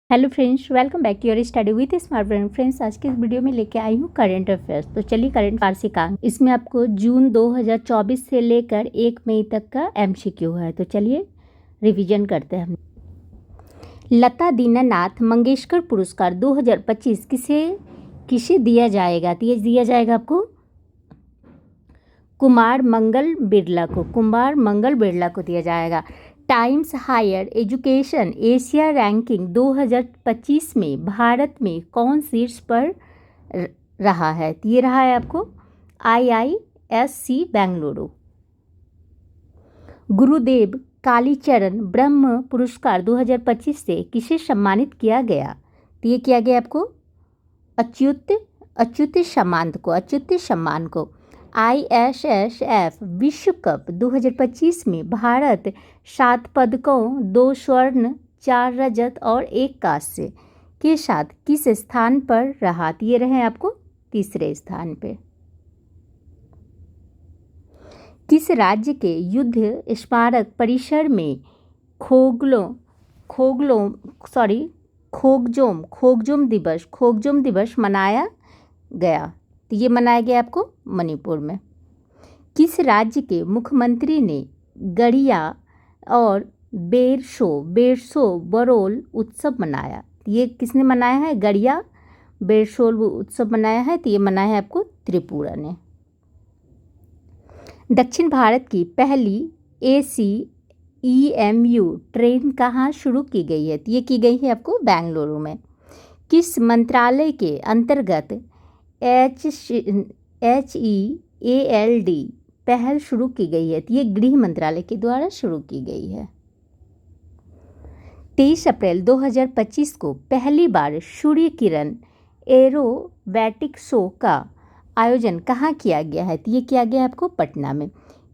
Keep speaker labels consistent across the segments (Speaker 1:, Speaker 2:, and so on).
Speaker 1: Hello friends, welcome back to your study with smart brain. Friends, आज की इस video में लेके आई हूँ करंट अफेयर्स। तो चलिए करंट वार्षिकांक, इसमें आपको जून 2024 से लेकर 1 मई तक का एमसीक्यू है। तो चलिए रिवीजन करते हैं। लता दीनानाथ मंगेशकर पुरस्कार 2025 किसे किसे दिया जाएगा? तो ये दिया जाएगा आपको कुमार मंगल बिरला को दिया जाएगा। Times Higher Education Asia ranking 2025 में भारत में कौन शीर्ष पर रहा है? तो ये रहा है आपको IISc बेंगलुरु। गुरुदेव कालीचरण ब्रह्म पुरस्कार 2025 से किसे सम्मानित किया गया? तो ये किया गया आपको अच्युत सम्मान को। ISSF विश्व कप 2025 में भारत 7 पदकों, 2 स्वर्ण, 4 रजत और 1 कांस्य के साथ किस स्थान पर रहा? ये रहे आपको तीसरे स्थान पे। किस राज्य के युद्ध स्मारक परिसर में खोगजोम दिवस मनाया गया? तो ये मनाया गया आपको मणिपुर में। किस राज्य के मुख्यमंत्री ने गड़िया और बेरसो बरोल उत्सव मनाया? तो ये किसने मनाया है? गड़िया बेरसोल उत्सव मनाया है। तो ये मनाया है आपको त्रिपुरा ने। दक्षिण भारत की पहली ACEMU ट्रेन कहाँ शुरू की गई है? तो ये की गई है आपको बेंगलुरु में। किस मंत्रालय के अंतर्गत HEALD पहल शुरू की गई है? तो ये गृह मंत्रालय के द्वारा शुरू की गई है। 23 अप्रैल 2025 को पहली बार सूर्य किरण एरोबैटिक शो का आयोजन कहाँ किया गया है? तो ये किया गया है आपको पटना में।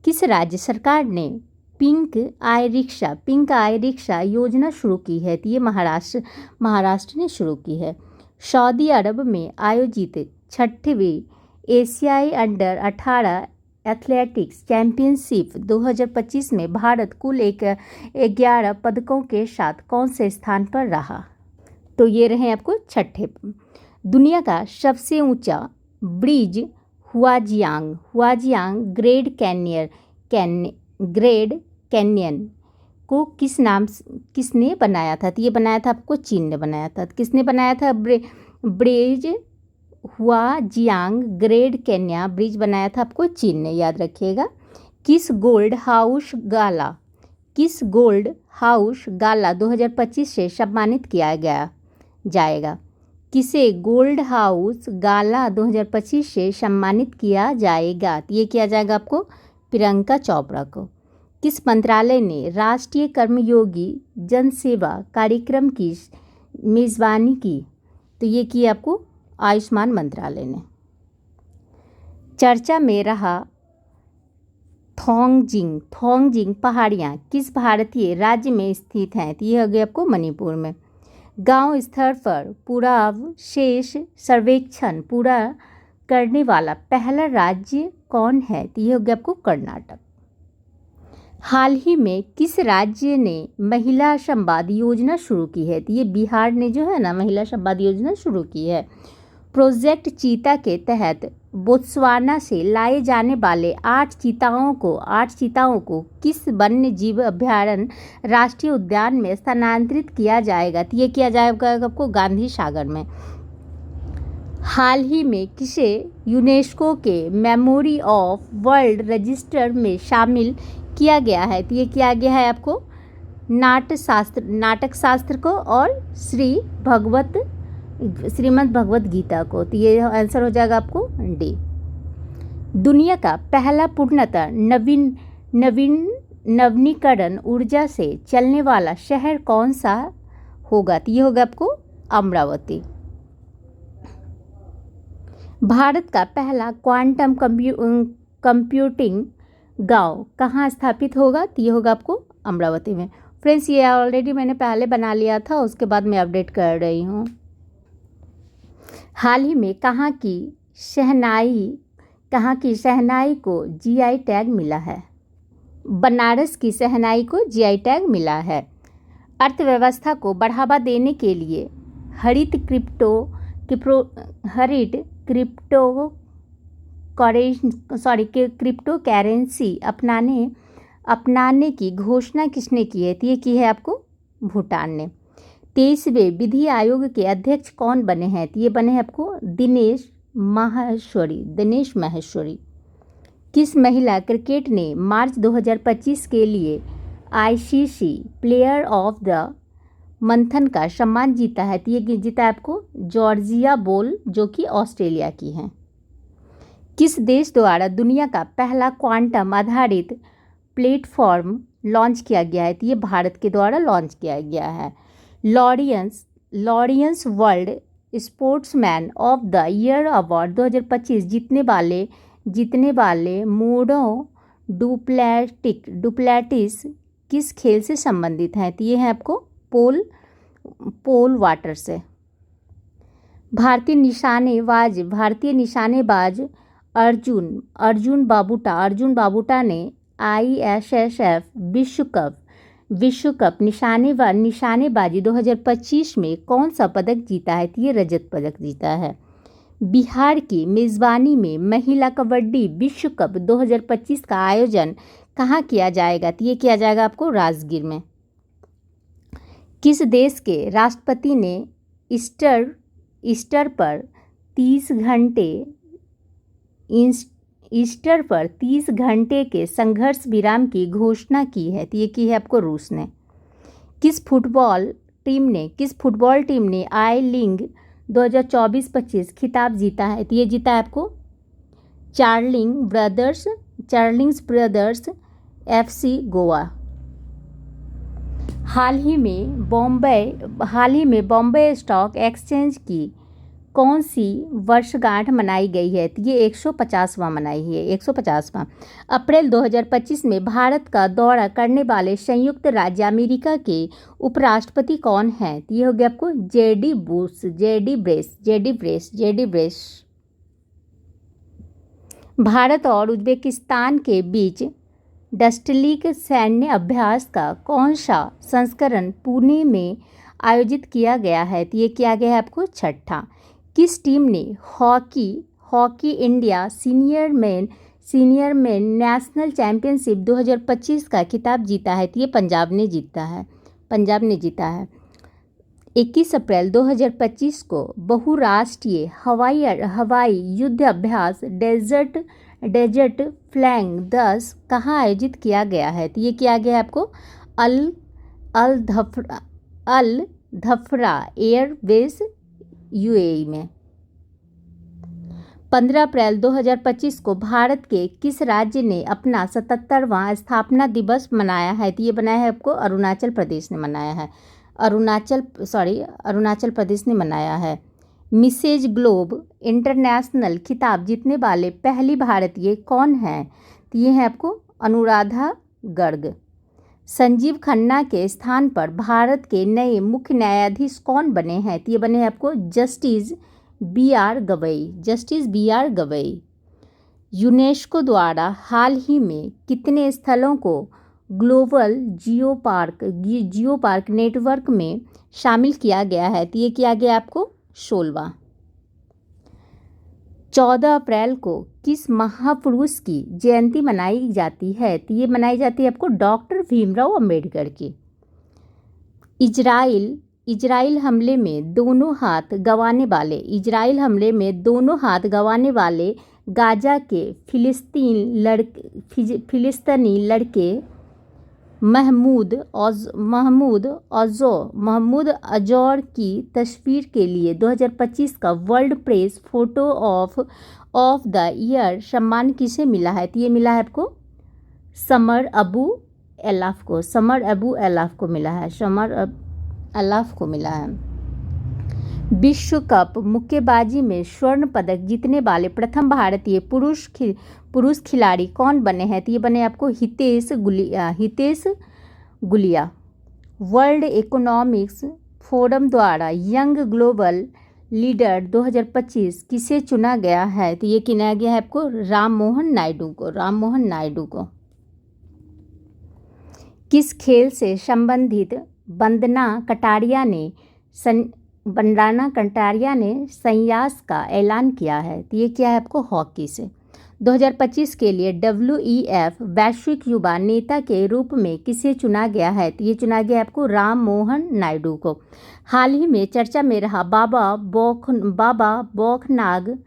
Speaker 1: किस राज्य सरकार ने पिंक आई रिक्शा योजना शुरू की है? तो ये महाराष्ट्र ने शुरू की है। सऊदी अरब में आयोजित 6वीं एशियाई अंडर 18 एथलेटिक्स चैंपियनशिप 2025 में भारत कुल 11 पदकों के साथ कौन से स्थान पर रहा? तो ये रहे आपको छठे। दुनिया का सबसे ऊंचा ब्रिज हुआजियांग ग्रेड कैनियन को किसने बनाया था? तो ये बनाया था आपको चीन ने बनाया था। किसने बनाया था? ब्रिज हुआजियांग ग्रेड कैन्या ब्रिज बनाया था आपको चीन ने, याद रखिएगा। किस गोल्ड हाउस गाला 2025 से सम्मानित किया जाएगा? किसे गोल्ड हाउस गाला 2025 से सम्मानित किया जाएगा? तो ये किया जाएगा आपको प्रियंका चोपड़ा को। किस मंत्रालय ने राष्ट्रीय कर्मयोगी जनसेवा कार्यक्रम की मेजबानी की? तो ये की आपको आयुष्मान मंत्रालय ने। चर्चा में रहा थोंगजिंग पहाड़ियाँ किस भारतीय राज्य में स्थित हैं? तो ये हो गया आपको मणिपुर में। गांव स्तर पर पुरावशेष सर्वेक्षण पूरा करने वाला पहला राज्य कौन है? तो ये हो गया आपको कर्नाटक। हाल ही में किस राज्य ने महिला संवाद योजना शुरू की है? तो ये बिहार ने जो है ना महिला संवाद योजना शुरू की है। प्रोजेक्ट चीता के तहत बोत्सवाना से लाए जाने वाले 8 चीताओं को किस वन्य जीव अभयारण्य राष्ट्रीय उद्यान में स्थानांतरित किया जाएगा? तो ये किया जाएगा आपको गांधी सागर में। हाल ही में किसे यूनेस्को के मेमोरी ऑफ वर्ल्ड रजिस्टर में शामिल किया गया है? तो ये किया गया है आपको नाटक शास्त्र को और श्रीमद् भगवत गीता को। तो ये आंसर हो जाएगा आपको डी। दुनिया का पहला पूर्णतः नवीनीकरण ऊर्जा से चलने वाला शहर कौन सा होगा? तो ये होगा आपको अमरावती। भारत का पहला क्वांटम कंप्यूटिंग गांव कहाँ स्थापित होगा? तो ये होगा आपको अमरावती में। फ्रेंड्स, ये ऑलरेडी मैंने पहले बना लिया था, उसके बाद मैं अपडेट कर रही हूँ। हाल ही में कहाँ की शहनाई को GI टैग मिला है? बनारस की शहनाई को GI टैग मिला है। अर्थव्यवस्था को बढ़ावा देने के लिए हरित क्रिप्टो करेंसी अपनाने की घोषणा किसने की है? तो ये की है आपको भूटान ने। 23वें विधि आयोग के अध्यक्ष कौन बने हैं? तो ये बने हैं आपको दिनेश माहेश्वरी। किस महिला क्रिकेट ने मार्च 2025 के लिए आईसीसी प्लेयर ऑफ द मंथन का सम्मान जीता है? तो ये जीता है आपको जॉर्जिया बोल, जो कि ऑस्ट्रेलिया की हैं। किस देश द्वारा दुनिया का पहला क्वांटम आधारित प्लेटफॉर्म लॉन्च किया गया है? तो ये भारत के द्वारा लॉन्च किया गया है। Laureus world sportsman of the year award 2025 जीतने वाले मोडो डुप्लैटिस किस खेल से संबंधित हैं? तो ये है आपको पोल वाटर से। भारतीय निशानेबाज अर्जुन बाबूटा ने ISSF विश्व कप निशानेबाजी 2025 में कौन सा पदक जीता है? तो ये रजत पदक जीता है। बिहार की मेज़बानी में महिला कबड्डी विश्व कप 2025 का आयोजन कहाँ किया जाएगा? तो ये किया जाएगा आपको राजगीर में। किस देश के राष्ट्रपति ने ईस्टर पर 30 घंटे के संघर्ष विराम की घोषणा की है? तो ये की है आपको रूस ने। किस फुटबॉल टीम ने आई लीग 2024-25 खिताब जीता है? तो ये जीता है आपको चार्लिंग्स ब्रदर्स FC गोवा। हाल ही में बॉम्बे स्टॉक एक्सचेंज की कौन सी वर्षगांठ मनाई गई है? तो ये 150वां मनाई है, 150वां। अप्रैल 2025 में भारत का दौरा करने वाले संयुक्त राज्य अमेरिका के उपराष्ट्रपति कौन हैं? तो ये हो गया आपको जेडी ब्रेस। भारत और उज्बेकिस्तान के बीच डस्टलीक सैन्य अभ्यास का कौन सा संस्करण पुणे में आयोजित किया गया है? तो ये किया गया है आपको 6ठा। किस टीम ने hockey India senior main national championship 2025 का खिताब जीता है? तो ये पंजाब ने जीता है। 21 अप्रैल 2025 को बहुराष्ट्रीय हवाई युद्ध अभ्यास डेजर्ट फ्लैग 10 कहाँ आयोजित किया गया है? तो ये किया गया है आपको अल धफ्रा एयरबेस UAE में। 15 अप्रैल 2025 को भारत के किस राज्य ने अपना 77वां स्थापना दिवस मनाया है? तो ये बनाया है आपको अरुणाचल प्रदेश ने मनाया है। अरुणाचल प्रदेश ने मनाया है। मिसेज ग्लोब इंटरनेशनल खिताब जीतने वाले पहली भारतीय कौन हैं? तो ये है आपको अनुराधा गर्ग। संजीव खन्ना के स्थान पर भारत के नए मुख्य न्यायाधीश कौन बने हैं? तो ये बने हैं आपको जस्टिस BR गवई। यूनेस्को द्वारा हाल ही में कितने स्थलों को ग्लोबल जियो पार्क नेटवर्क में शामिल किया गया है? तो ये किया गया आपको 16वां। 14 अप्रैल को किस महापुरुष की जयंती मनाई जाती है? तो ये मनाई जाती है आपको डॉक्टर भीमराव अंबेडकर की। इजराइल हमले में दोनों हाथ गंवाने वाले गाजा के फिलिस्तीनी लड़के महमूद अजौर की तस्वीर के लिए 2025 का world press photo of the year सम्मान किसे मिला है? तो ये मिला है आपको समर अबू एलाफ को मिला है। विश्व कप मुक्केबाजी में स्वर्ण पदक जीतने वाले प्रथम भारतीय पुरुष खिलाड़ी कौन बने हैं? तो ये बने आपको Hitesh Gulia. World economics forum द्वारा यंग ग्लोबल लीडर 2025 किसे चुना गया है? तो ये चुना गया है आपको राम मोहन नायडू को। किस खेल से संबंधित वंदना कटारिया ने संन्यास का ऐलान किया है। तो ये क्या है आपको, हॉकी से। 2025 के लिए WEF वैश्विक युवा नेता के रूप में किसे चुना गया है? तो ये चुना गया आपको राम मोहन नायडू को। हाल ही में चर्चा में रहा बाबा बौखनाग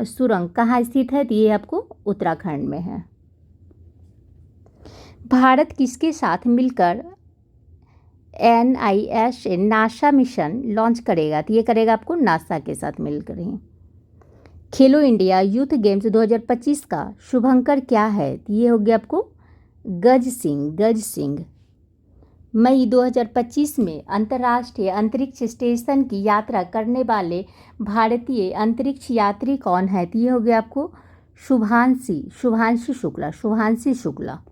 Speaker 1: सुरंग कहाँ स्थित है? तो ये आपको उत्तराखंड में है। भारत किसके साथ मिलकर NIS नासा मिशन लॉन्च करेगा? तो ये करेगा आपको नासा के साथ मिलकर ही। खेलो इंडिया यूथ गेम्स 2025 का शुभंकर क्या है? तो ये हो गया आपको गज सिंह। मई 2025 में अंतर्राष्ट्रीय अंतरिक्ष स्टेशन की यात्रा करने वाले भारतीय अंतरिक्ष यात्री कौन है? तो ये हो गया आपको शुभांशी शुक्ला।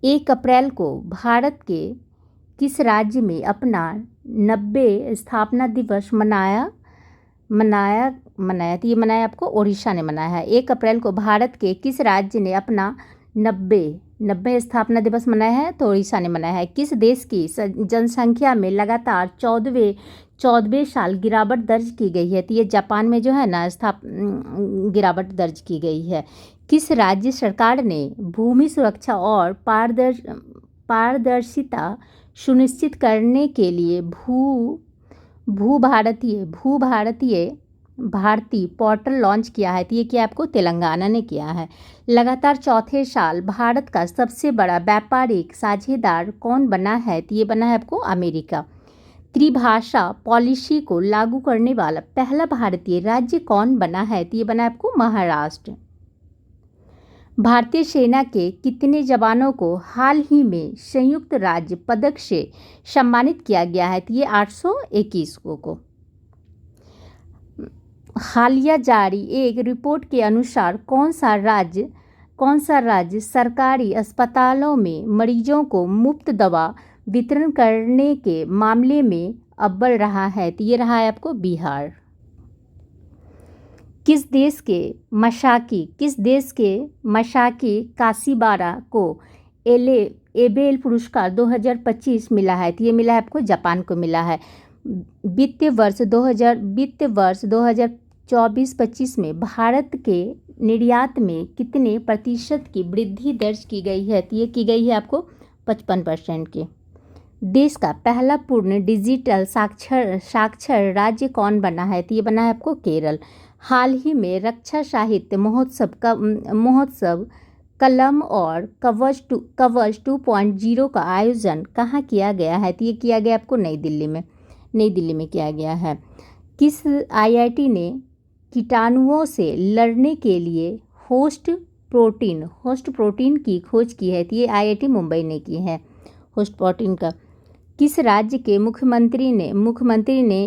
Speaker 1: 1 अप्रैल को भारत के किस राज्य में अपना 90 स्थापना दिवस मनाया? तो ये मनाया आपको उड़ीसा ने मनाया है। 1 अप्रैल को भारत के किस राज्य ने अपना 90 स्थापना दिवस मनाया है? तो उड़ीसा ने मनाया है। किस देश की जनसंख्या में लगातार 14वें साल गिरावट दर्ज की गई है? तो ये जापान में जो है ना गिरावट दर्ज की गई है। किस राज्य सरकार ने भूमि सुरक्षा और पारदर्शिता सुनिश्चित करने के लिए भारती पोर्टल लॉन्च किया है? तो ये क्या आपको तेलंगाना ने किया है। लगातार चौथे साल भारत का सबसे बड़ा व्यापारिक साझेदार कौन बना है? तो ये बना है आपको अमेरिका। त्रिभाषा पॉलिसी को लागू करने वाला पहला भारतीय राज्य कौन बना है? तो ये बना है आपको महाराष्ट्र। भारतीय सेना के कितने जवानों को हाल ही में संयुक्त राज्य पदक से सम्मानित किया गया है? तो ये 821 को। हालिया जारी एक रिपोर्ट के अनुसार कौन सा राज्य सरकारी अस्पतालों में मरीजों को मुफ्त दवा वितरण करने के मामले में अव्वल रहा है? तो ये रहा है आपको बिहार। किस देश के मशाकी कासीबारा को एबेल पुरस्कार 2025 मिला है? तो ये मिला है आपको जापान को मिला है। वित्तीय वर्ष 2024-25 में भारत के निर्यात में कितने प्रतिशत की वृद्धि दर्ज की गई है? तो ये की गई है आपको 55% की। देश का पहला पूर्ण डिजिटल साक्षर राज्य कौन बना है? तो ये बना है आपको केरल। हाल ही में रक्षा साहित्य महोत्सव कलम और कवच 2.0 का आयोजन कहाँ किया गया है? तो ये किया गया आपको नई दिल्ली में किया गया है। किस IIT ने कीटाणुओं से लड़ने के लिए होस्ट प्रोटीन की खोज की है? तो ये IIT मुंबई ने की है होस्ट प्रोटीन का। किस राज्य के मुख्यमंत्री ने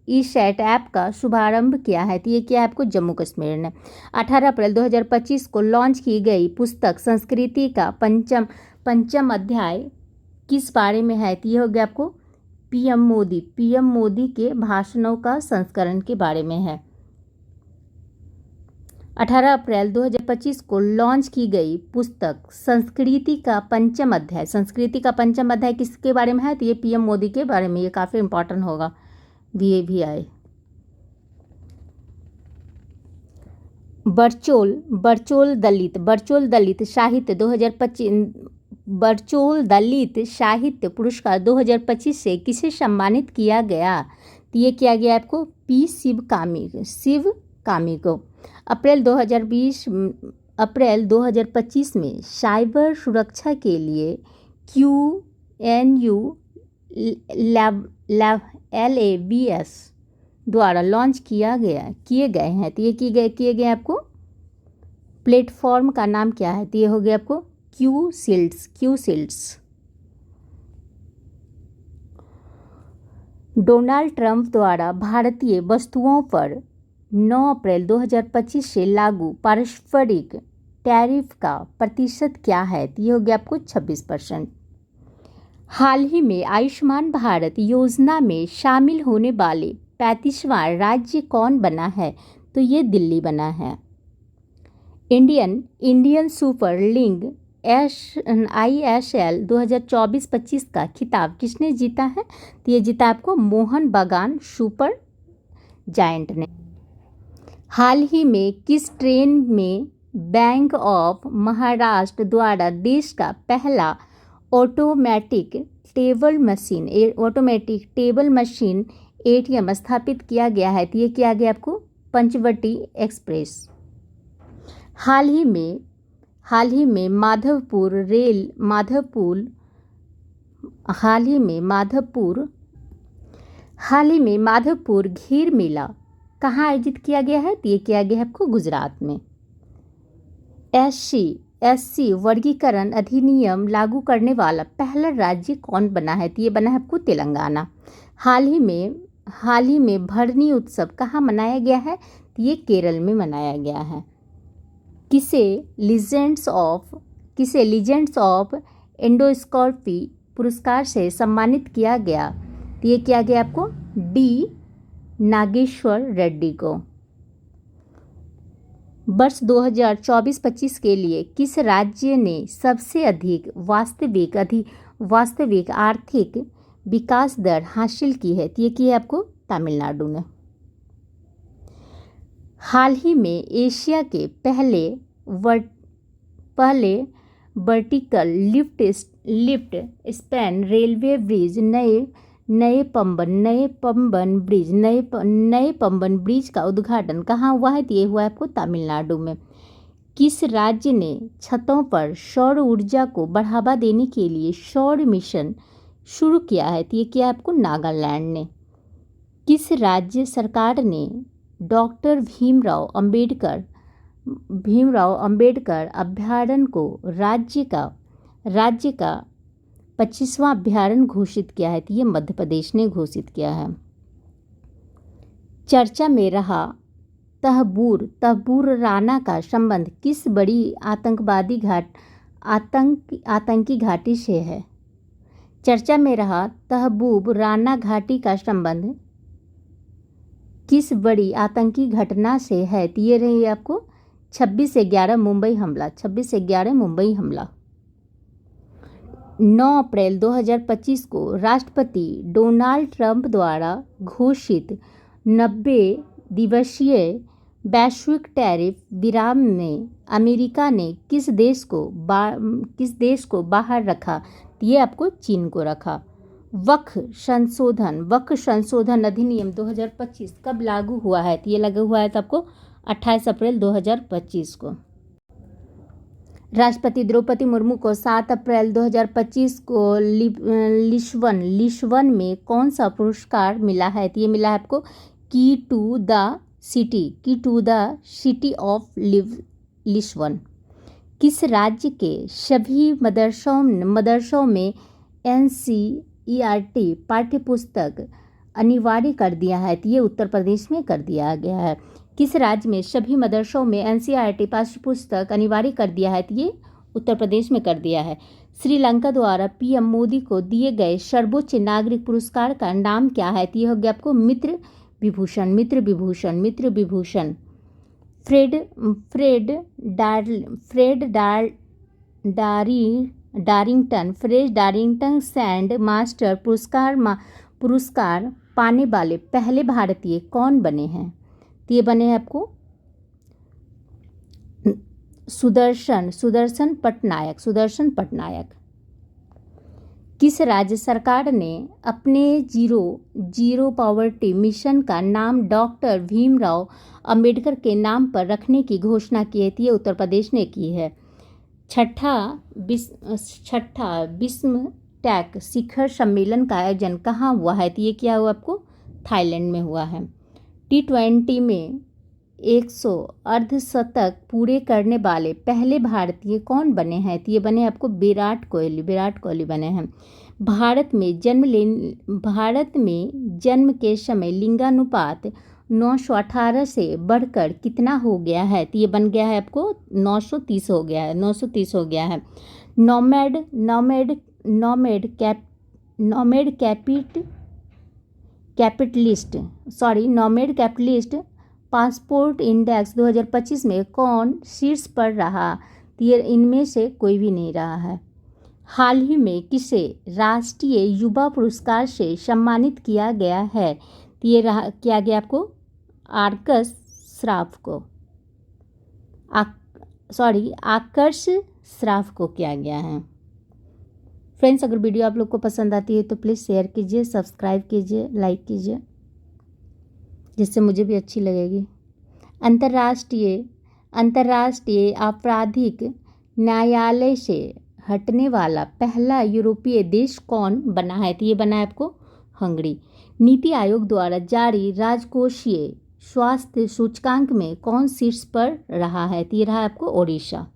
Speaker 1: ई-सैट ऐप का शुभारंभ किया है? तो ये क्या है आपको जम्मू कश्मीर ने। 18 अप्रैल 2025 को लॉन्च की गई पुस्तक संस्कृति का पंचम अध्याय किस बारे में है? तो ये हो गया आपको PM मोदी के भाषणों का संस्करण के बारे में है। 18 अप्रैल 2025 को लॉन्च की गई पुस्तक संस्कृति का पंचम अध्याय किसके बारे में है? तो ये PM मोदी के बारे में। ये काफ़ी इंपॉर्टेंट होगा VAVI। बरचोल दलित साहित्य पुरस्कार 2025 से किसे सम्मानित किया गया? तो ये किया गया आपको P शिव कामी को। अप्रैल 2025 में साइबर सुरक्षा के लिए QNU LABS द्वारा लॉन्च किए गए हैं। तो ये किए गए आपको प्लेटफॉर्म का नाम क्या है? तो ये हो गया आपको क्यू सील्ड्स। डोनाल्ड ट्रंप द्वारा भारतीय वस्तुओं पर 9 अप्रैल 2025 से लागू पारस्परिक टैरिफ का प्रतिशत क्या है? तो ये हो गया आपको 26%। हाल ही में आयुष्मान भारत योजना में शामिल होने वाले 35वां राज्य कौन बना है? तो ये दिल्ली बना है। इंडियन सुपर लीग ISL 2024-25 का खिताब किसने जीता है? तो ये जीता आपको मोहन बागान सुपर जायंट ने। हाल ही में किस ट्रेन में बैंक ऑफ महाराष्ट्र द्वारा देश का पहला ऑटोमेटिक टेबल मशीन ATM स्थापित किया गया है? तो ये किया गया आपको पंचवटी एक्सप्रेस। हाल ही में माधवपुर घेर मेला कहाँ आयोजित किया गया है? तो ये किया गया है आपको गुजरात में। SC वर्गीकरण अधिनियम लागू करने वाला पहला राज्य कौन बना है? तो ये बना है आपको तेलंगाना। हाल ही में भरनी उत्सव कहाँ मनाया गया है? तो ये केरल में मनाया गया है। किसे लीजेंड्स ऑफ एंडोस्कोपी पुरस्कार से सम्मानित किया गया? तो ये किया गया आपको D नागेश्वर रेड्डी को। वर्ष 2024-25 के लिए किस राज्य ने सबसे अधिक वास्तविक आर्थिक विकास दर हासिल की है? तो ये की है आपको तमिलनाडु ने। हाल ही में एशिया के पहले vertical lift span railway bridge नए पंबन ब्रिज का उद्घाटन कहाँ हुआ है? तो ये हुआ है आपको तमिलनाडु में। किस राज्य ने छतों पर सौर ऊर्जा को बढ़ावा देने के लिए सौर मिशन शुरू किया है? तो ये किया आपको नागालैंड ने। किस राज्य सरकार ने डॉक्टर भीमराव अंबेडकर अभ्यारण्य को राज्य का 25वां अभ्यारण्य घोषित किया है? तो ये मध्य प्रदेश ने घोषित किया है। चर्चा में रहा तहबूर राना का संबंध किस बड़ी आतंकी घाटी से है? चर्चा में रहा तहबूब राना घाटी का संबंध किस बड़ी आतंकी घटना से है? तो ये रही आपको 26/11 मुंबई हमला। 9 अप्रैल 2025 को राष्ट्रपति डोनाल्ड ट्रंप द्वारा घोषित 90 दिवसीय वैश्विक टैरिफ विराम में अमेरिका ने किस देश को बाहर रखा? ये आपको चीन को रखा। वक्फ संशोधन अधिनियम 2025 कब लागू हुआ है? तो ये लागू हुआ है तो आपको 28 अप्रैल 2025 को। राष्ट्रपति द्रौपदी मुर्मू को 7 अप्रैल 2025 को लिस्बन में कौन सा पुरस्कार मिला है? तो ये मिला है आपको key to the city of Lisbon. किस राज्य के सभी मदरसों में NCERT पाठ्यपुस्तक अनिवार्य कर दिया है? तो ये उत्तर प्रदेश में कर दिया गया है। किस राज्य में सभी मदरसों में NCERT पाठ्यपुस्तक अनिवार्य कर दिया है? तो ये उत्तर प्रदेश में कर दिया है। श्रीलंका द्वारा PM मोदी को दिए गए सर्वोच्च नागरिक पुरस्कार का नाम क्या है? तो ये हो गया आपको मित्र विभूषण। फ्रेड डारिंगटन सैंड मास्टर पुरस्कार पाने वाले पहले भारतीय कौन बने हैं? तो ये बने हैं आपको सुदर्शन पटनायक। किस राज्य सरकार ने अपने जीरो पॉवर्टी मिशन का नाम डॉक्टर भीमराव अंबेडकर के नाम पर रखने की घोषणा की है? तो ये उत्तर प्रदेश ने की है। छठा विश्व टेक शिखर सम्मेलन का आयोजन कहाँ हुआ है? तो ये क्या हुआ आपको थाईलैंड में हुआ है। T20 में 100 अर्धशतक पूरे करने वाले पहले भारतीय कौन बने हैं? तो ये बने आपको विराट कोहली बने हैं। भारत में जन्म के समय लिंगानुपात 918 से बढ़कर कितना हो गया है? तो ये बन गया है आपको 930 हो गया है। नॉमेड कैपिटलिस्ट पासपोर्ट इंडेक्स 2025 में कौन शीर्ष पर रहा? तो ये इनमें से कोई भी नहीं रहा है। हाल ही में किसे राष्ट्रीय युवा पुरस्कार से सम्मानित किया गया है? तो ये रहा किया गया आपको आर्कस श्राफ को, आकर्ष श्राफ को किया गया है। फ्रेंड्स, अगर वीडियो आप लोग को पसंद आती है तो प्लीज़ शेयर कीजिए, सब्सक्राइब कीजिए, लाइक कीजिए, जिससे मुझे भी अच्छी लगेगी। अंतर्राष्ट्रीय आपराधिक न्यायालय से हटने वाला पहला यूरोपीय देश कौन बना है? तो ये बना है आपको हंगरी। नीति आयोग द्वारा जारी राजकोषीय स्वास्थ्य सूचकांक में कौन शीर्ष पर रहा है? तो ये रहा आपको ओडिशा।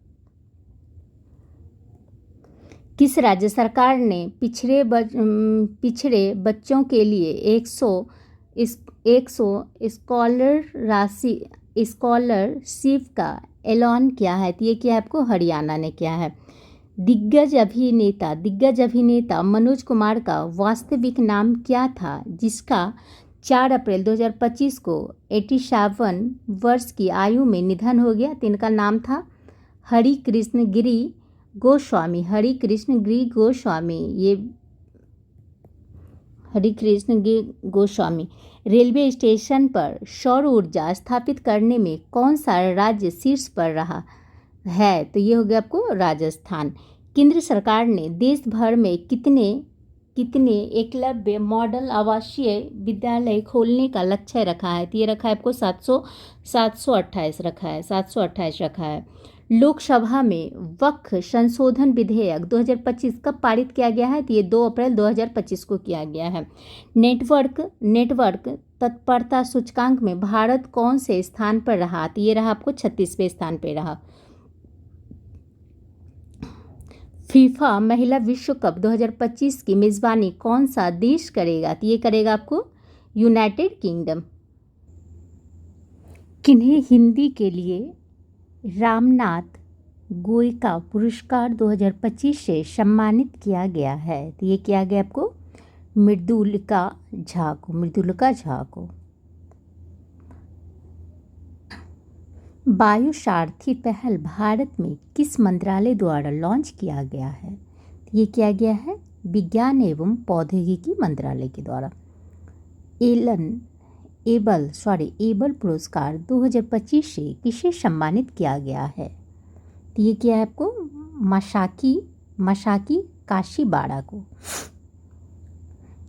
Speaker 1: किस राज्य सरकार ने पिछड़े बच्चों के लिए 100 स्कॉलरशिप का ऐलान किया है? तो ये क्या है आपको हरियाणा ने किया है। दिग्गज अभिनेता मनोज कुमार का वास्तविक नाम क्या था, जिसका 4 अप्रैल 2025 को 87 वर्ष की आयु में निधन हो गया? तो इनका नाम था हरिकृष्ण गिरी गोस्वामी। ये हरिकृष्ण गिरी गोस्वामी। रेलवे स्टेशन पर सौर ऊर्जा स्थापित करने में कौन सा राज्य शीर्ष पर रहा है? तो ये हो गया आपको राजस्थान। केंद्र सरकार ने देश भर में कितने एकलव्य मॉडल आवासीय विद्यालय खोलने का लक्ष्य रखा है? तो ये रखा है आपको 728 रखा है। लोकसभा में वक्फ संशोधन विधेयक 2025 कब पारित किया गया है? तो ये 2 अप्रैल 2025 को किया गया है। नेटवर्क तत्परता सूचकांक में भारत कौन से स्थान पर रहा? तो ये रहा आपको 36वें स्थान पर रहा। फीफा महिला विश्व कप 2025 की मेज़बानी कौन सा देश करेगा? तो ये करेगा आपको यूनाइटेड किंगडम। किन्हें हिंदी के लिए रामनाथ गोयका पुरस्कार 2025 से सम्मानित किया गया है? तो ये किया गया आपको मृदुलिका झा को। वायु सारथी पहल भारत में किस मंत्रालय द्वारा लॉन्च किया गया है? ये किया गया है विज्ञान एवं प्रौद्योगिकी मंत्रालय के द्वारा। एबल पुरस्कार 2025 से किसे सम्मानित किया गया है? तो ये किया है आपको मसाकी काशीबाड़ा को।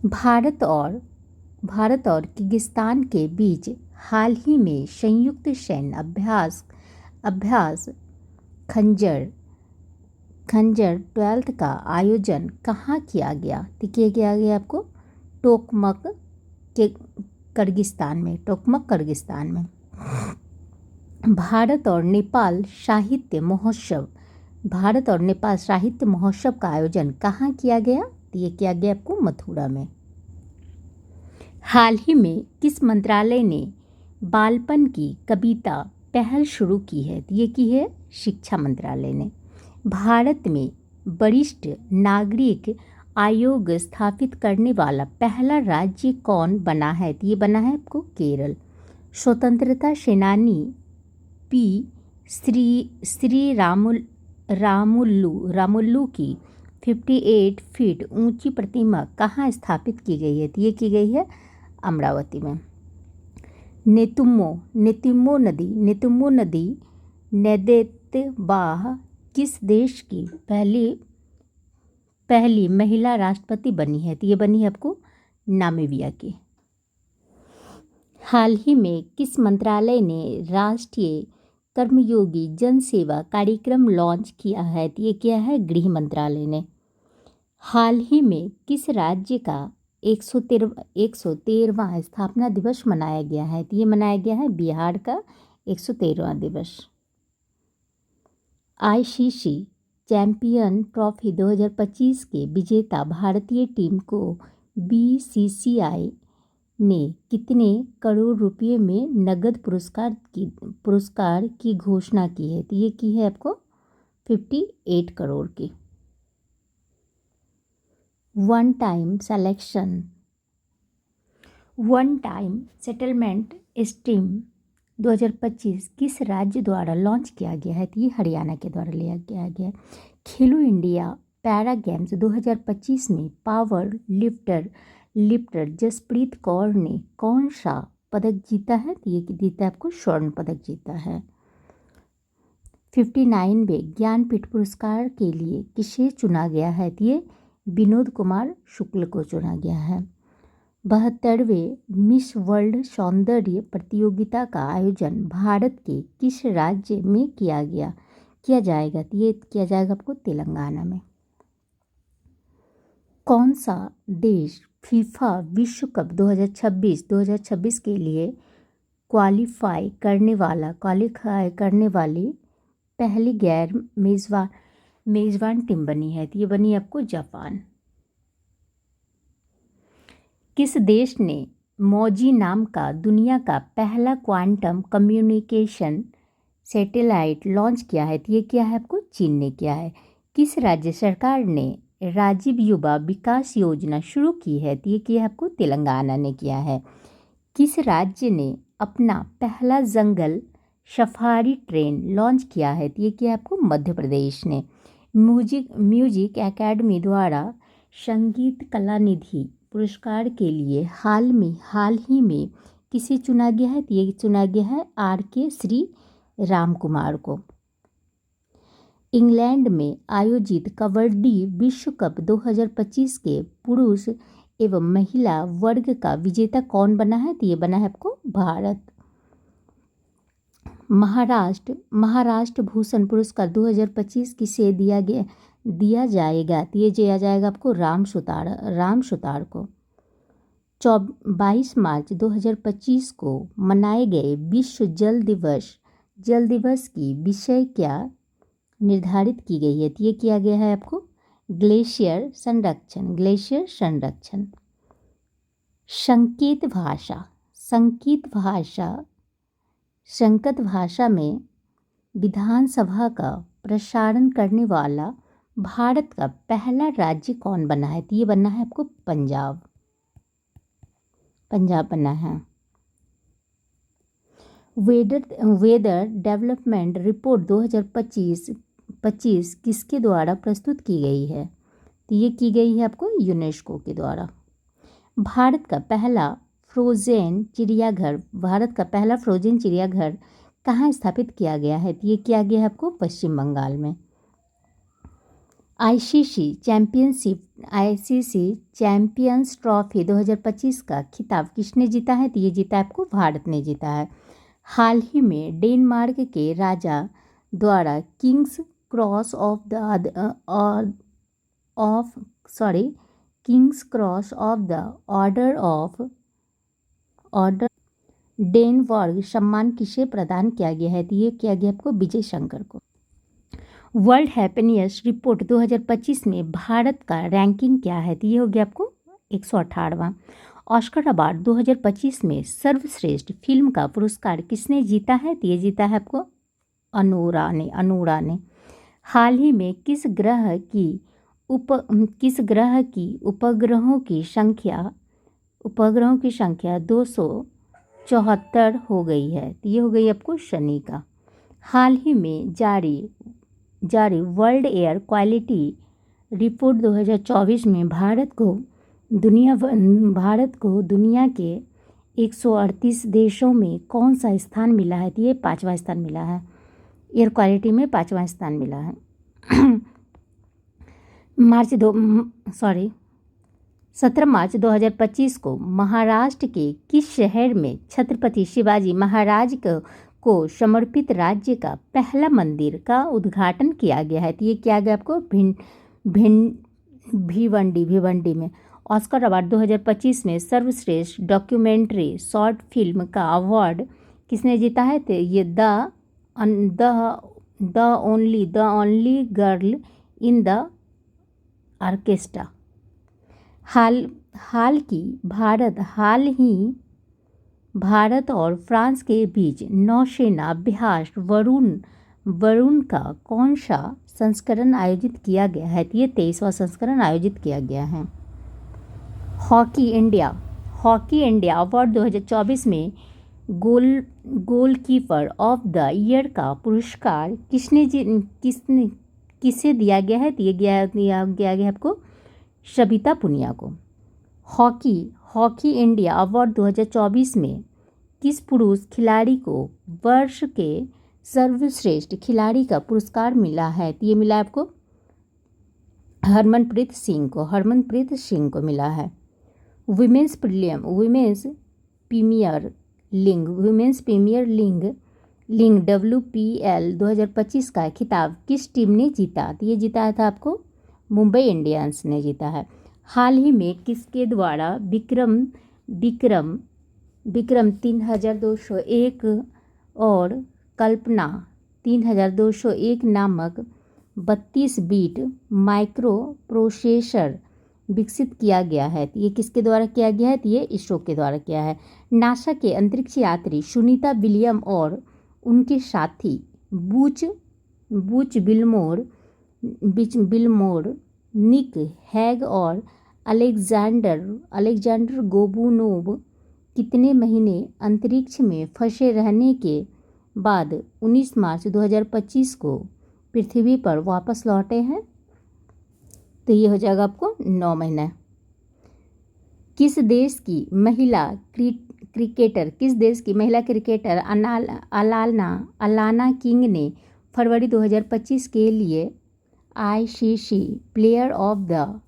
Speaker 1: भारत और किर्गिस्तान के बीच हाल ही में संयुक्त सैन्य अभ्यास खंजर 12 का आयोजन कहाँ किया गया? तो किया गया आपको टोकमक किर्गिस्तान में। भारत और नेपाल साहित्य महोत्सव का आयोजन कहाँ किया गया? तो ये किया गया आपको मथुरा में। हाल ही में किस मंत्रालय ने बालपन की कविता पहल शुरू की है? तो ये की है शिक्षा मंत्रालय ने। भारत में वरिष्ठ नागरिक आयोग स्थापित करने वाला पहला राज्य कौन बना है? तो ये बना है आपको केरल। स्वतंत्रता सेनानी पी श्री रामुल्लू की 58 फीट ऊंची प्रतिमा कहाँ स्थापित की गई है? तो ये की गई है अमरावती में। नेतुम्मो नदी नेदेतबाह किस देश की पहली महिला राष्ट्रपति बनी है? तो ये बनी है आपको नामीबिया की। हाल ही में किस मंत्रालय ने राष्ट्रीय कर्मयोगी जन सेवा कार्यक्रम लॉन्च किया है? तो ये किया है गृह मंत्रालय ने। हाल ही में किस राज्य का 113वां स्थापना दिवस मनाया गया है? तो ये मनाया गया है बिहार का 113वां दिवस। आईसीसी चैंपियन ट्रॉफी 2025 के विजेता भारतीय टीम को बीसीसीआई ने कितने करोड़ रुपए में नगद पुरस्कार की घोषणा की है? तो ये की है आपको 58 करोड़ की। वन टाइम सेटलमेंट स्कीम 2025 किस राज्य द्वारा लॉन्च किया गया है? तो ये हरियाणा के द्वारा लिया गया है। खेलो इंडिया पैरा गेम्स 2025 में पावर लिफ्टर जसप्रीत कौर ने कौन सा पदक जीता है? तो ये जीता है आपको स्वर्ण पदक जीता है। 59वें ज्ञानपीठ पुरस्कार के लिए किसे चुना गया है? तो ये विनोद कुमार शुक्ल को चुना गया है। 72वें मिस वर्ल्ड सौंदर्य प्रतियोगिता का आयोजन भारत के किस राज्य में किया जाएगा? तो ये किया जाएगा आपको तेलंगाना में। कौन सा देश फीफा विश्व कप 2026 के लिए क्वालिफाई करने वाली पहली गैर मेज़बान टीम बनी है? तो ये बनी आपको जापान। किस देश ने मौजी नाम का दुनिया का पहला क्वांटम कम्युनिकेशन सैटेलाइट लॉन्च किया है? तो ये क्या है आपको चीन ने किया है। किस राज्य सरकार ने राजीव युवा विकास योजना शुरू की है? तो ये किया है आपको तेलंगाना ने किया है। किस राज्य ने अपना पहला जंगल सफारी ट्रेन लॉन्च किया है? तो ये किया है आपको मध्य प्रदेश ने। म्यूजिक एकेडमी द्वारा संगीत कला निधि पुरस्कार के लिए हाल ही में किसे चुना गया है? तो ये चुना गया है RK श्री राम कुमार को। इंग्लैंड में आयोजित कबड्डी विश्व कप 2025 के पुरुष एवं महिला वर्ग का विजेता कौन बना है? तो ये बना है आपको भारत। महाराष्ट्र भूषण पुरस्कार 2025 किसे दिया जाएगा? तो ये दिया जाएगा आपको राम सुतार को। 22 मार्च 2025 को मनाए गए विश्व जल दिवस की विषय क्या निर्धारित की गई है? तो ये किया गया है आपको ग्लेशियर संरक्षण। संकेत भाषा में विधानसभा का प्रसारण करने वाला भारत का पहला राज्य कौन बना है? तो ये बनना है आपको पंजाब बना है। वेदर डेवलपमेंट रिपोर्ट 2025 किसके द्वारा प्रस्तुत की गई है? तो ये की गई है आपको यूनेस्को के द्वारा। भारत का पहला फ्रोजन चिड़ियाघर कहाँ स्थापित किया गया है? तो ये किया गया है आपको पश्चिम बंगाल में। आईसीसी चैंपियंस ट्रॉफी 2025 का खिताब किसने जीता है? तो ये जीता है आपको भारत ने जीता है। हाल ही में डेनमार्क के राजा द्वारा Kings cross of the order Denmark सम्मान किसे प्रदान किया गया है? तो ये किया गया आपको विजय शंकर को। वर्ल्ड हैप्पीनेस रिपोर्ट 2025 में भारत का रैंकिंग क्या है? तो ये हो गया आपको 118वां। ऑस्कर अवार्ड 2025 में सर्वश्रेष्ठ फिल्म का पुरस्कार किसने जीता है? तो ये जीता है आपको अनूरा ने। हाल ही में किस ग्रह की उपग्रहों की संख्या 274 हो गई है? तो ये हो गई आपको शनि का। हाल ही में जारी वर्ल्ड एयर क्वालिटी रिपोर्ट 2024 में भारत को दुनिया के 138 देशों में कौन सा स्थान मिला है? तो ये 5वां स्थान मिला है। एयर क्वालिटी में 5वां स्थान मिला है। 17 मार्च 2025 को महाराष्ट्र के किस शहर में छत्रपति शिवाजी महाराज को समर्पित राज्य का पहला मंदिर का उद्घाटन किया गया है? तो ये किया गया आपको भिवंडी में। ऑस्कर अवार्ड 2025 में सर्वश्रेष्ठ डॉक्यूमेंट्री शॉर्ट फिल्म का अवार्ड किसने जीता है? तो ये the only girl in the orchestra. हाल ही भारत और फ्रांस के बीच नौसेना अभ्यास वरुण का कौन सा संस्करण आयोजित किया गया है? तो ये 23वां संस्करण आयोजित किया गया है। हॉकी इंडिया अवार्ड 2024 में गोलकीपर ऑफ द ईयर का पुरस्कार किसे दिया गया है? दिया गया आपको सबिता पुनिया को। हॉकी इंडिया अवार्ड 2024 में किस पुरुष खिलाड़ी को वर्ष के सर्वश्रेष्ठ खिलाड़ी का पुरस्कार मिला है? तो ये मिला आपको हरमनप्रीत सिंह को मिला है। वुमेन्स प्रीमियर लीग WPL 2025 का खिताब किस टीम ने जीता? तो ये जीता था आपको मुंबई इंडियंस ने जीता है। हाल ही में किसके द्वारा विक्रम 3201 और कल्पना 3201 नामक 32 बिट माइक्रो प्रोसेसर विकसित किया गया है? तो ये किसके द्वारा किया गया है? तो ये इसरो के द्वारा किया है। नासा के अंतरिक्ष यात्री सुनीता विलियम और उनके साथी बूच बिलमोर, निक हैग और अलेक्जेंडर गोबुनोव कितने महीने अंतरिक्ष में फंसे रहने के बाद 19 मार्च 2025 को पृथ्वी पर वापस लौटे हैं? तो ये हो जाएगा आपको 9 महीना। किस देश की महिला क्रिकेटर अलाना किंग ने फरवरी 2025 के लिए ICC player of the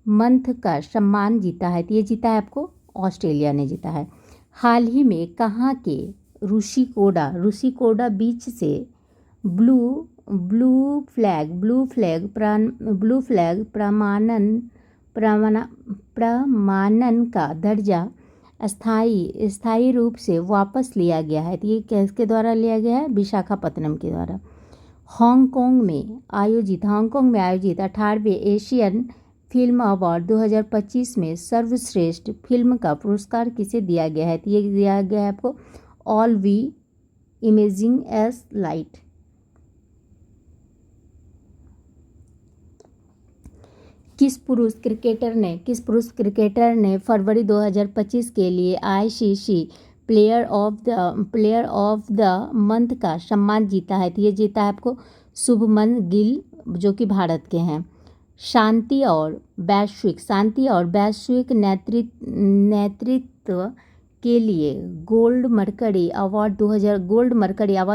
Speaker 1: month का सम्मान जीता है? तो ये जीता है आपको ऑस्ट्रेलिया ने जीता है। हाल ही में कहाँ के रुशिकोडा बीच से ब्लू फ्लैग प्रमाणन का दर्जा स्थायी रूप से वापस लिया गया है? तो ये किसके द्वारा लिया गया है? विशाखापत्तनम के द्वारा। हांगकांग में आयोजित 18वें एशियन फिल्म अवार्ड 2025 में सर्वश्रेष्ठ फिल्म का पुरस्कार किसे दिया गया है? तो ये दिया गया है आपको all we imagine as light. किस पुरुष क्रिकेटर ने फरवरी 2025 के लिए ICC player of the month का सम्मान जीता है? तो ये जीता है आपको शुभमन गिल जो कि भारत के हैं। शांति और वैश्विक नेतृत्व के लिए गोल्ड मरकरी अवार्ड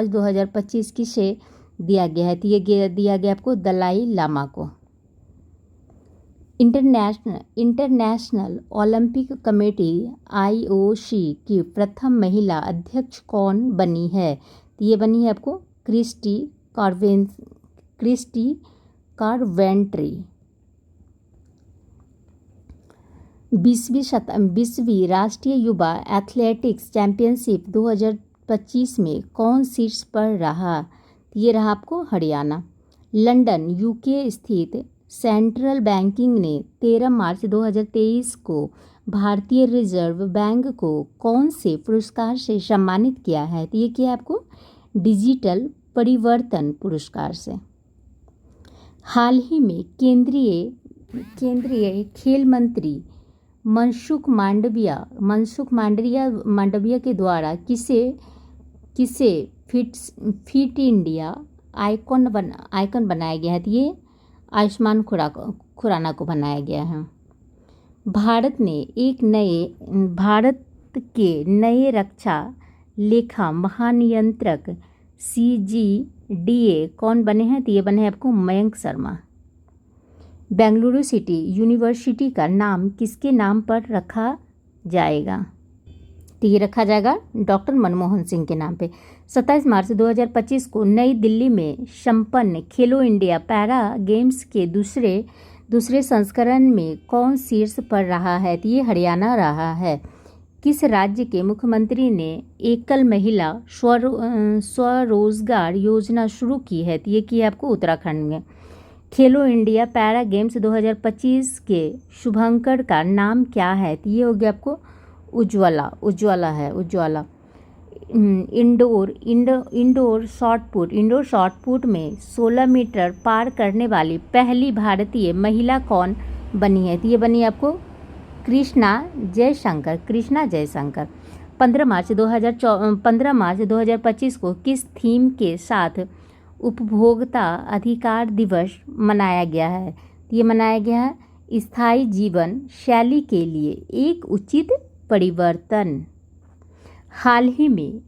Speaker 1: 2025 किसे दिया गया है? तो ये दिया गया आपको दलाई लामा को। इंटरनेशनल ओलंपिक कमेटी IOC की प्रथम महिला अध्यक्ष कौन बनी है? तो ये बनी है आपको क्रिस्टी कार्वेंट्री। 20वीं राष्ट्रीय युवा एथलेटिक्स चैंपियनशिप 2025 में कौन शीर्ष पर रहा? ये रहा आपको हरियाणा। लंदन UK स्थित सेंट्रल बैंकिंग ने 13 मार्च 2023 को भारतीय रिजर्व बैंक को कौन से पुरस्कार से सम्मानित किया है? तो ये किया आपको डिजिटल परिवर्तन पुरस्कार से। हाल ही में केंद्रीय खेल मंत्री मनसुख मांडविया के द्वारा किसे फिट इंडिया आइकॉन बनाया गया है? तो ये आयुष्मान खुराना को बनाया गया है। भारत के नए रक्षा लेखा महानियंत्रक CGDA कौन बने हैं? तो ये बने हैं आपको मयंक शर्मा। बेंगलुरु सिटी यूनिवर्सिटी का नाम किसके नाम पर रखा जाएगा? तो ये रखा जाएगा डॉक्टर मनमोहन सिंह के नाम पे। 27 मार्च 2025 को नई दिल्ली में संपन्न खेलो इंडिया पैरा गेम्स के दूसरे संस्करण में कौन शीर्ष पर रहा है? तो ये हरियाणा रहा है। किस राज्य के मुख्यमंत्री ने एकल महिला स्वरोजगार योजना शुरू की है? तो ये की है आपको उत्तराखंड में। खेलो इंडिया पैरा गेम्स 2025 के शुभंकर का नाम क्या है? तो ये हो गया आपको उज्ज्वला है। इंडोर शॉटपुट में 16 मीटर पार करने वाली पहली भारतीय महिला कौन बनी है? तो ये बनी आपको कृष्णा जयशंकर। 15 मार्च 2025 को किस थीम के साथ उपभोक्ता अधिकार दिवस मनाया गया है? ये मनाया गया है स्थायी जीवन शैली के लिए एक उचित परिवर्तन। हाल ही में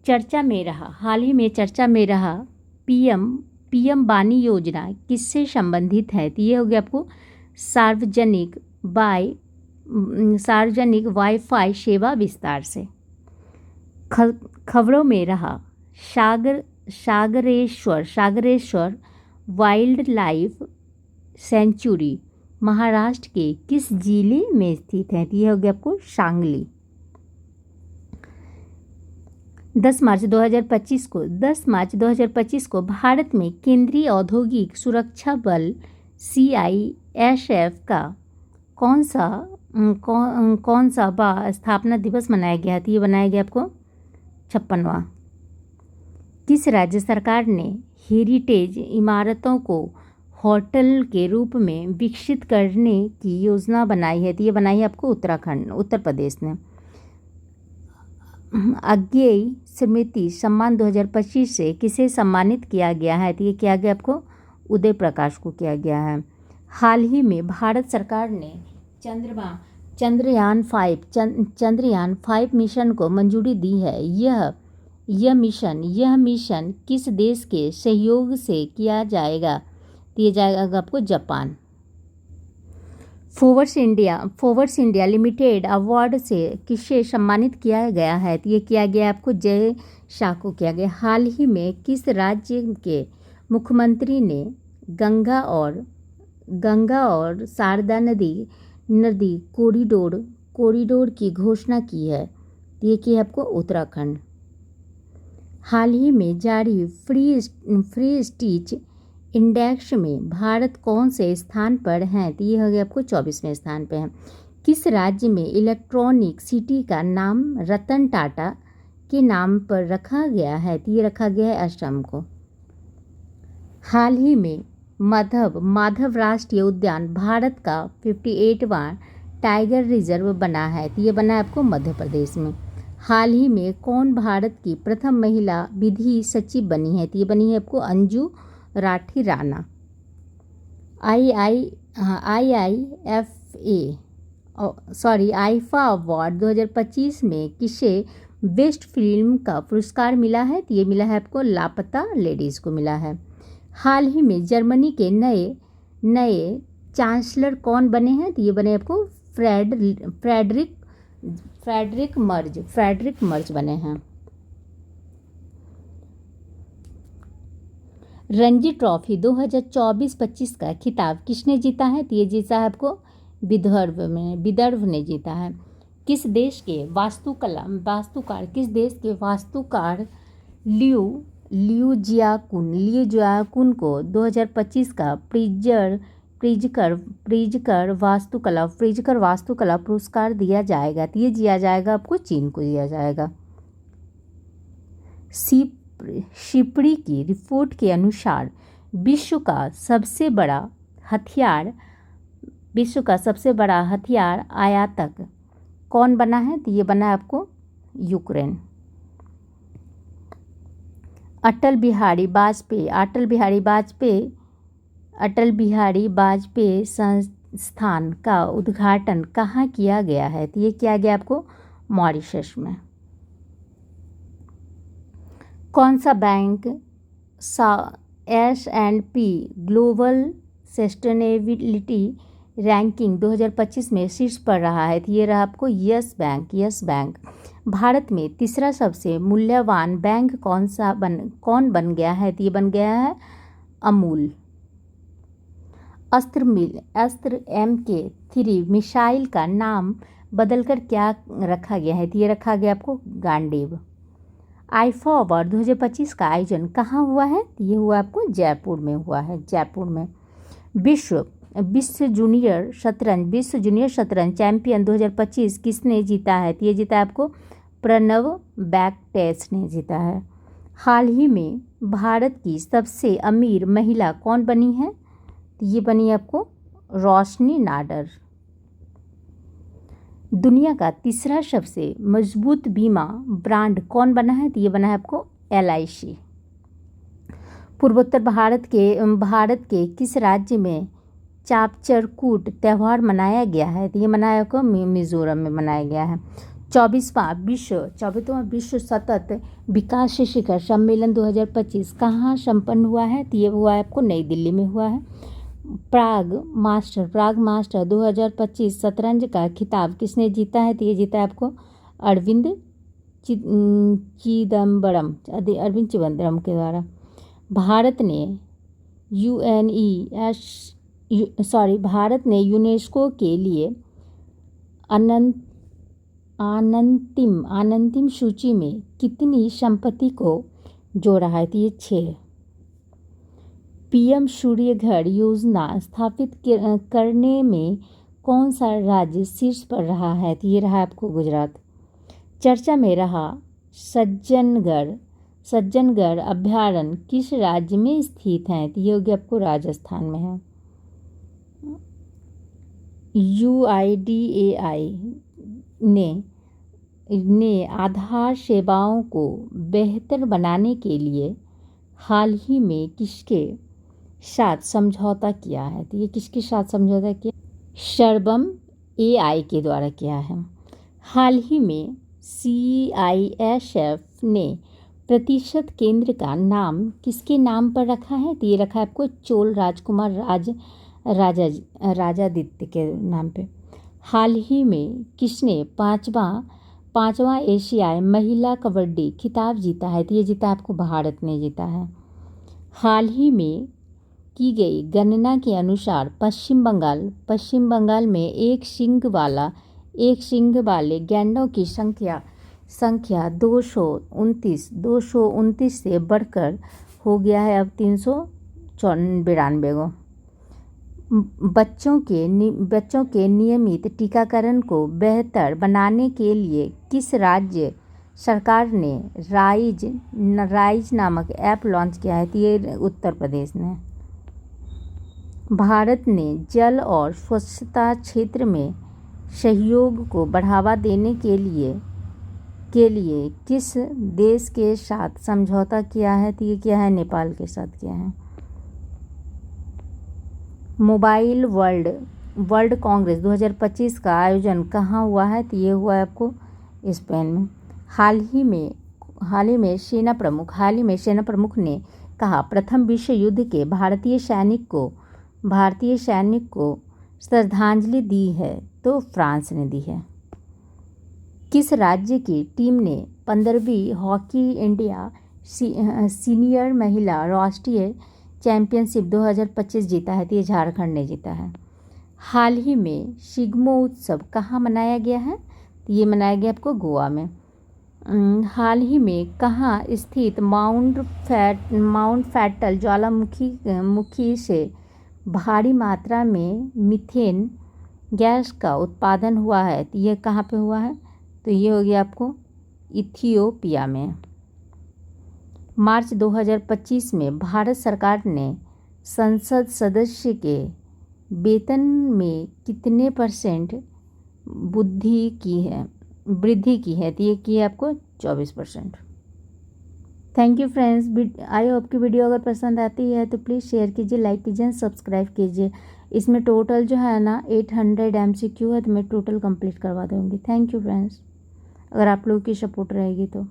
Speaker 1: चर्चा में रहा पीएम वाणी योजना किससे संबंधित है? तो ये हो गया आपको सार्वजनिक वाईफाई सेवा विस्तार से। खबरों में रहा Sagareshwar wild life sanctuary Maharashtra के किस जिले में स्थित है? तो ये हो गया आपको सांगली। 10 मार्च 2025 को भारत में केंद्रीय औद्योगिक सुरक्षा बल CISF का कौन सा स्थापना दिवस मनाया गया था? ये बनाया गया आपको 56वां। किस राज्य सरकार ने हेरिटेज इमारतों को होटल के रूप में विकसित करने की योजना बनाई है? तो ये बनाई है आपको उत्तर प्रदेश ने। अज्ञेय स्मृति सम्मान 2025 से किसे सम्मानित किया गया है? तो ये किया गया आपको उदय प्रकाश को किया गया है। हाल ही में भारत सरकार ने चंद्रयान 5 मिशन को मंजूरी दी है। यह मिशन किस देश के सहयोग से किया जाएगा? दिया जाएगा आपको Japan. Forbes India limited award से किसे सम्मानित किया गया है? तो ये किया गया आपको जय शाह को किया गया। हाल ही में किस राज्य के मुख्यमंत्री ने गंगा और शारदा नदी कॉरिडोर की घोषणा की है? तो ये की है आपको उत्तराखंड। हाल ही में जारी फ्री स्पीच इंडेक्स में भारत कौन से स्थान पर है? तो ये हो गया आपको 24वें स्थान पे है। किस राज्य में इलेक्ट्रॉनिक सिटी का नाम रतन टाटा के नाम पर रखा गया है? तो ये रखा गया है असम को। हाल ही में माधव राष्ट्रीय उद्यान भारत का 58वां टाइगर रिजर्व बना है। तो ये बना है आपको मध्य प्रदेश में। हाल ही में कौन भारत की प्रथम महिला विधि सचिव बनी है? तो ये बनी है आपको अंजू राठी राणा। आईफा अवार्ड 2025 में किसे बेस्ट फिल्म का पुरस्कार मिला है? तो ये मिला है आपको लापता लेडीज़ को मिला है। हाल ही में जर्मनी के नए चांसलर कौन बने हैं? तो ये बने आपको फ्रेडरिक मर्ज बने हैं। रणजी ट्रॉफी 2024-25 का खिताब किसने जीता है? तो ये जीता है आपको विदर्भ ने जीता है। किस देश के वास्तुकार लियू जियाकुन को 2025 का प्रिजकर वास्तुकला पुरस्कार दिया जाएगा? तो ये दिया जाएगा आपको चीन को दिया जाएगा। शिपड़ी की रिपोर्ट के अनुसार विश्व का सबसे बड़ा हथियार आयातक कौन बना है? तो ये बना है आपको यूक्रेन। अटल बिहारी वाजपेयी संस्थान का उद्घाटन कहाँ किया गया है? तो ये किया गया आपको मॉरिशस में। कौन सा bank S&P global sustainability ranking 2025 में शीर्ष पर रहा है? तो ये रहा आपको यस बैंक। भारत में तीसरा सबसे मूल्यवान बैंक कौन बन गया है? तो ये बन गया है अमूल। अस्त्र MK3 मिसाइल का नाम बदलकर क्या रखा गया है? तो ये रखा गया आपको गांडीव। आईफा अवार्ड 2025 का आयोजन कहाँ हुआ है? तो ये हुआ आपको जयपुर में हुआ है। विश्व जूनियर शतरंज चैंपियन 2025 किसने जीता है? तो ये जीता है आपको प्रणव बैकटेस ने जीता है। हाल ही में भारत की सबसे अमीर महिला कौन बनी है? तो ये बनी आपको रोशनी नाडर। दुनिया का तीसरा सबसे मजबूत बीमा ब्रांड कौन बना है? तो ये बना है आपको LIC। पूर्वोत्तर भारत के किस राज्य में चापचरकूट त्यौहार मनाया गया है? तो ये मनाया आपको मिजोरम में मनाया गया है। 24वां विश्व सतत विकास शिखर सम्मेलन 2025 कहाँ संपन्न हुआ है? तो ये हुआ है आपको नई दिल्ली में हुआ है। प्राग मास्टर 2025 शतरंज का खिताब किसने जीता है? तो ये जीता है आपको अरविंद चिदम्बरम के द्वारा। भारत ने यूनेस्को के लिए अनंतिम सूची में कितनी संपत्ति को जोड़ा है? तो ये 6। PM सूर्य घर योजना स्थापित करने में कौन सा राज्य शीर्ष पर रहा है? तो ये रहा आपको गुजरात। चर्चा में रहा सज्जनगढ़ अभ्यारण्य किस राज्य में स्थित है? तो ये होगी आपको राजस्थान में है। UIDAI ने आधार सेवाओं को बेहतर बनाने के लिए हाल ही में किसके साथ समझौता किया है? तो ये किसके साथ समझौता किया? सर्वम AI के द्वारा किया है। हाल ही में CISF ने प्रतिशत केंद्र का नाम किसके नाम पर रखा है? तो ये रखा है आपको चोल राजकुमार राजादित्य के नाम पे। हाल ही में किसने पांचवा एशियाई महिला कबड्डी खिताब जीता है? तो ये जीता आपको भारत ने जीता है। हाल ही में की गई गणना के अनुसार पश्चिम बंगाल में एक सींग वाले गैंडों की संख्या 229 से बढ़कर हो गया है अब 392 गो। बच्चों के नियमित टीकाकरण को बेहतर बनाने के लिए किस राज्य सरकार ने राइज नामक ऐप लॉन्च किया है? तो ये उत्तर प्रदेश ने। भारत ने जल और स्वच्छता क्षेत्र में सहयोग को बढ़ावा देने के लिए किस देश के साथ समझौता किया है? तो ये किया है नेपाल के साथ किया है। मोबाइल वर्ल्ड कांग्रेस 2025 का आयोजन कहाँ हुआ है? तो ये हुआ है आपको स्पेन में। हाल ही में सेना प्रमुख ने कहा प्रथम विश्व युद्ध के भारतीय सैनिक को श्रद्धांजलि दी है? तो फ्रांस ने दी है। किस राज्य की टीम ने 15वीं हॉकी इंडिया सीनियर महिला राष्ट्रीय चैंपियनशिप 2025 जीता है? तो ये झारखंड ने जीता है। हाल ही में शिग्मो उत्सव कहाँ मनाया गया है? तो ये मनाया गया आपको गोवा में। हाल ही में कहाँ स्थित माउंट फैटल ज्वालामुखी से भारी मात्रा में मीथेन गैस का उत्पादन हुआ है? तो ये कहाँ पे हुआ है? तो ये हो गया आपको इथियोपिया में। मार्च 2025 में भारत सरकार ने संसद सदस्य के वेतन में कितने % वृद्धि की है? तो ये की है आपको 24%। Thank you friends. I hope की वीडियो अगर पसंद आती है तो प्लीज़ शेयर कीजिए, लाइक कीजिए, सब्सक्राइब कीजिए। इसमें टोटल जो है ना 800 MCQ है, तो मैं टोटल कंप्लीट करवा दूँगी। थैंक यू फ्रेंड्स, अगर आप लोगों की सपोर्ट रहेगी तो।